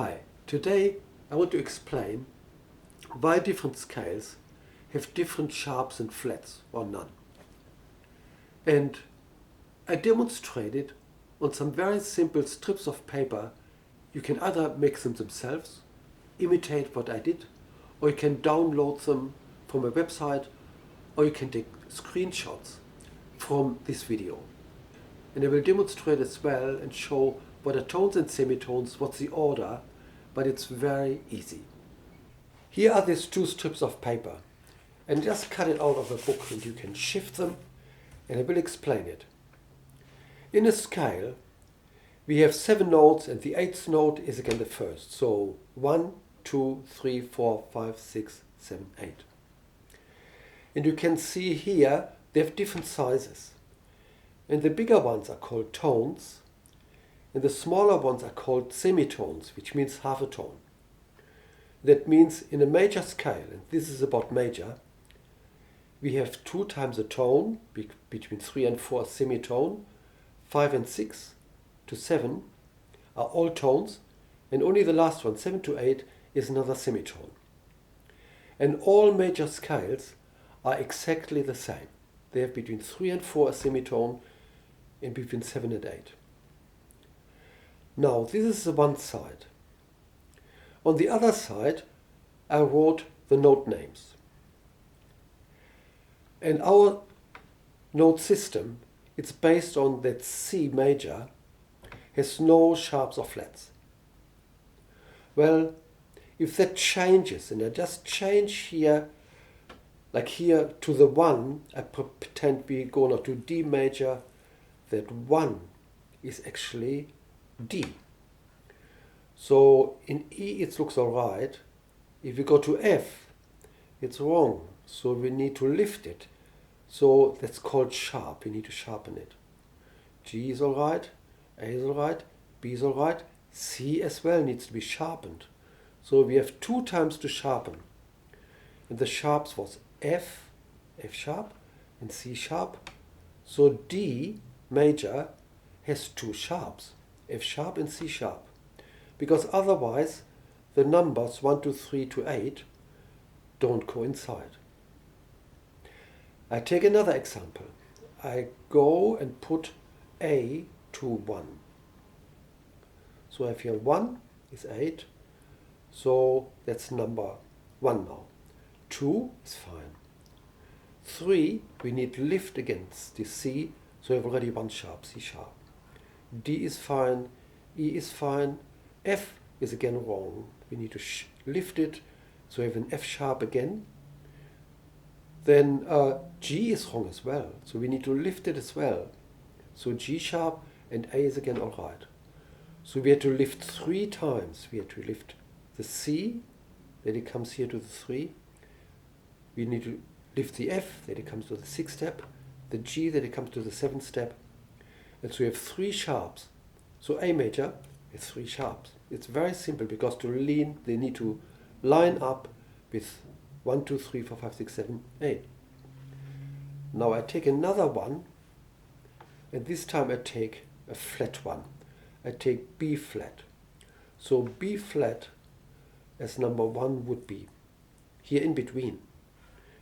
Hi, today I want to explain why different scales have different sharps and flats or none. And I demonstrated on some very simple strips of paper. You can either make them themselves, imitate what I did, or you can download them from a website, or you can take screenshots from this video. And I will demonstrate as well and show what are tones and semitones, what's the order, but it's very easy. Here are these two strips of paper, and just cut it out of a book and you can shift them, and I will explain it. In a scale, we have 7 notes and the 8th note is again the first. So 1, 2, 3, 4, 5, 6, 7, 8. And you can see here they have different sizes. And the bigger ones are called tones, and the smaller ones are called semitones, which means half a tone. That means in a major scale, and this is about major, we have 2 times a tone, between 3 and 4 semitone, 5 and 6 to 7 are all tones, and only the last one, 7 to 8, is another semitone. And all major scales are exactly the same. They have between 3 and 4 a semitone, and between 7 and 8. Now, this is the one side. On the other side, I wrote the note names. And our note system, it's based on that C major has no sharps or flats. Well, if that changes, and I just change here, like here to the 1, I pretend we go now to D major, that 1 is actually D. So in E it looks alright. If we go to F, it's wrong. So we need to lift it. So that's called sharp. We need to sharpen it. G is alright, A is alright, B is alright, C as well needs to be sharpened. So we have 2 times to sharpen. And the sharps was F, F sharp, and C sharp. So D major has 2 sharps, F sharp and C sharp. Because otherwise the numbers 1, 2, 3 to 8 don't coincide. I take another example. I go and put A to 1. So I have here 1 is 8. So that's number 1 now. 2 is fine. 3, we need lift against the C, so we have already 1 sharp, C sharp. D is fine, E is fine, F is again wrong. We need to lift it, so we have an F sharp again. Then G is wrong as well, so we need to lift it as well. So G sharp and A is again alright. So we had to lift 3 times. We had to lift the C, then it comes here to the 3. We need to lift the F, then it comes to the 6th step. The G, then it comes to the 7th step. And so we have 3 sharps. So A major is 3 sharps. It's very simple because they need to line up with 1, 2, 3, 4, 5, 6, 7, 8. Now I take another one, and this time I take a flat one. I take B flat. So B flat as number 1 would be here in between.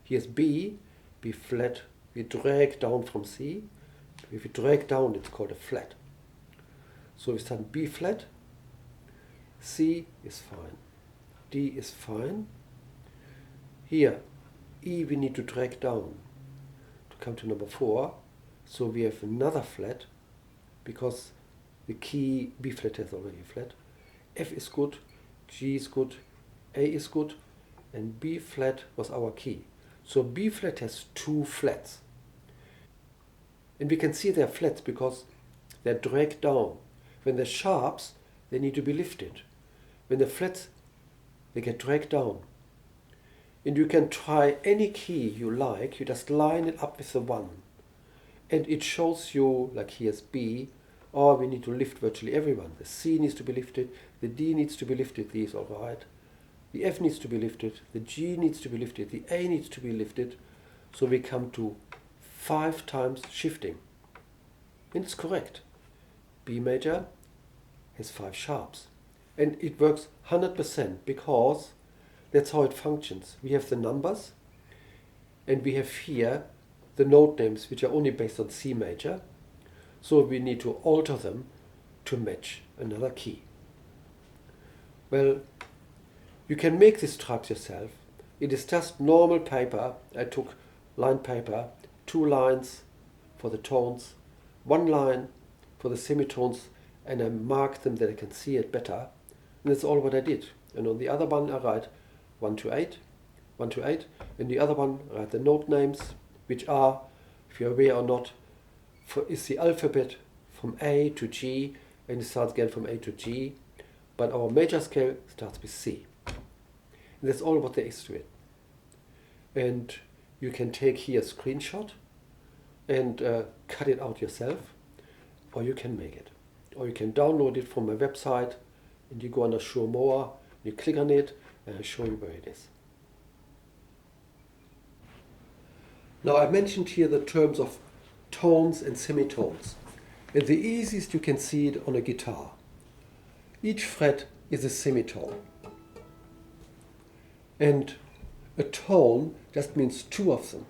Here's B, B flat, we drag down from C. If we drag down, it's called a flat. So we start B flat, C is fine, D is fine. Here, E we need to drag down to come to number 4. So we have another flat because the key B flat has already a flat. F is good, G is good, A is good, and B flat was our key. So B flat has 2 flats. And we can see they're flats because they're dragged down. When they're sharps, they need to be lifted. When they're flats, they get dragged down. And you can try any key you like, you just line it up with the 1. And it shows you, like here's B, or we need to lift virtually everyone. The C needs to be lifted, the D needs to be lifted, the E is alright. The F needs to be lifted, the G needs to be lifted, the A needs to be lifted. So we come to 5 times shifting. And it's correct. B major has 5 sharps. And it works 100% because that's how it functions. We have the numbers and we have here the note names which are only based on C major. So we need to alter them to match another key. Well, you can make this track yourself. It is just normal paper. I took line paper, 2 lines for the tones, 1 line for the semitones, and I marked them that I can see it better. And that's all what I did. And on the other one I write 1 to 8, 1 to 8. And the other one I write the note names, which are, if you're aware or not, is the alphabet from A to G, and it starts again from A to G. But our major scale starts with C. And that's all what there is to it. And you can take here a screenshot and cut it out yourself, or you can make it. Or you can download it from my website, and you go under Show More, you click on it, and I'll show you where it is. Now I mentioned here the terms of tones and semitones. And the easiest you can see it on a guitar. Each fret is a semitone. And a tone just means 2 of them.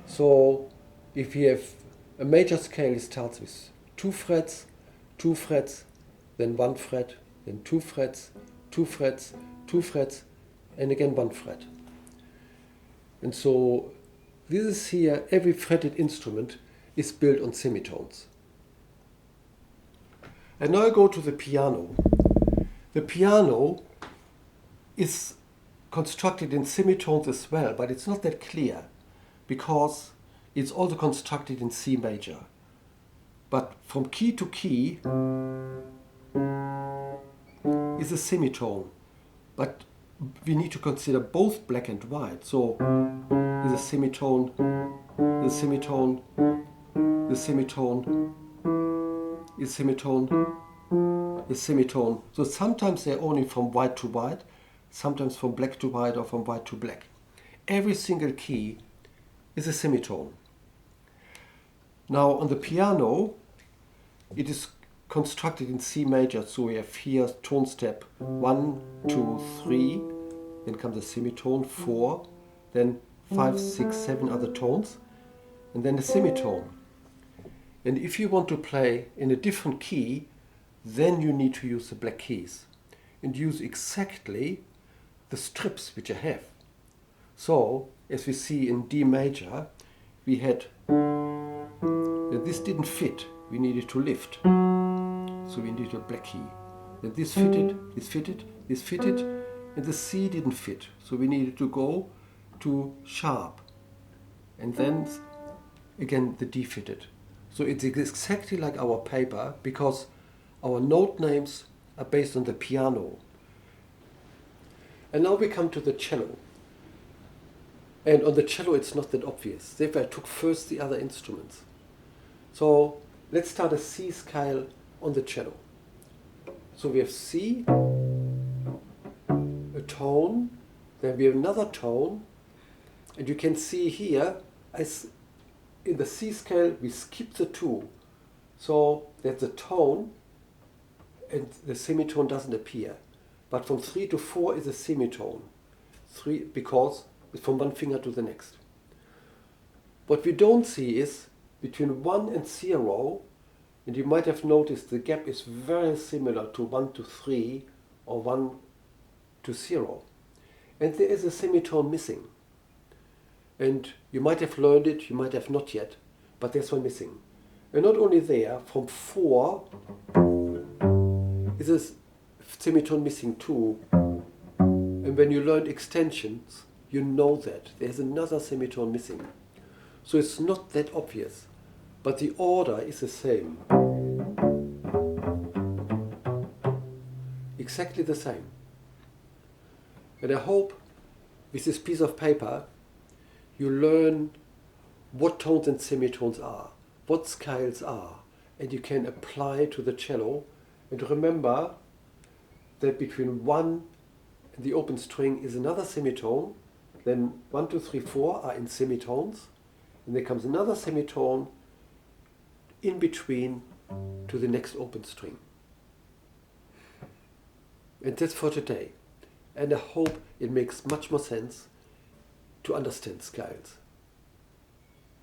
So if you have a major scale, it starts with 2 frets, 2 frets, then 1 fret, then 2 frets, 2 frets, 2 frets, and again 1 fret. And so this is here, every fretted instrument is built on semitones. And now I go to the piano. The piano is constructed in semitones as well, but it's not that clear because it's also constructed in C major. But from key to key is a semitone. But we need to consider both black and white. So is a semitone, the semitone, the semitone, is semitone, is semitone. So sometimes they're only from white to white, sometimes from black to white or from white to black. Every single key is a semitone. Now on the piano, it is constructed in C major. So we have here tone step 1, 2, 3, then comes a semitone, 4, then 5, 6, 7 other tones, and then a semitone. And if you want to play in a different key, then you need to use the black keys and use exactly the strips which I have. So, as we see in D major, we had, this didn't fit, we needed to lift. So we needed a black key. Then this fitted, this fitted, this fitted, and the C didn't fit. So we needed to go to sharp. And then again the D fitted. So it's exactly like our paper because our note names are based on the piano. And now we come to the cello. And on the cello it's not that obvious. Therefore I took first the other instruments. So let's start a C scale on the cello. So we have C, a tone, then we have another tone, and you can see here, as in the C scale, we skip the 2. So that the tone and the semitone doesn't appear. But from 3 to 4 is a semitone. 3 because it's from one finger to the next. What we don't see is between 1 and 0, and you might have noticed the gap is very similar to 1 to 3 or 1 to 0. And there is a semitone missing. And you might have learned it, you might have not yet, but there's one missing. And not only there, from 4 is a semitone missing too. And when you learned extensions, you know that there's another semitone missing. So it's not that obvious, but the order is the same. Exactly the same. And I hope with this piece of paper you learn what tones and semitones are, what scales are, and you can apply to the cello. And remember that between 1 and the open string is another semitone, then 1, 2, 3, 4 are in semitones, and there comes another semitone in between to the next open string. And that's for today. And I hope it makes much more sense to understand scales.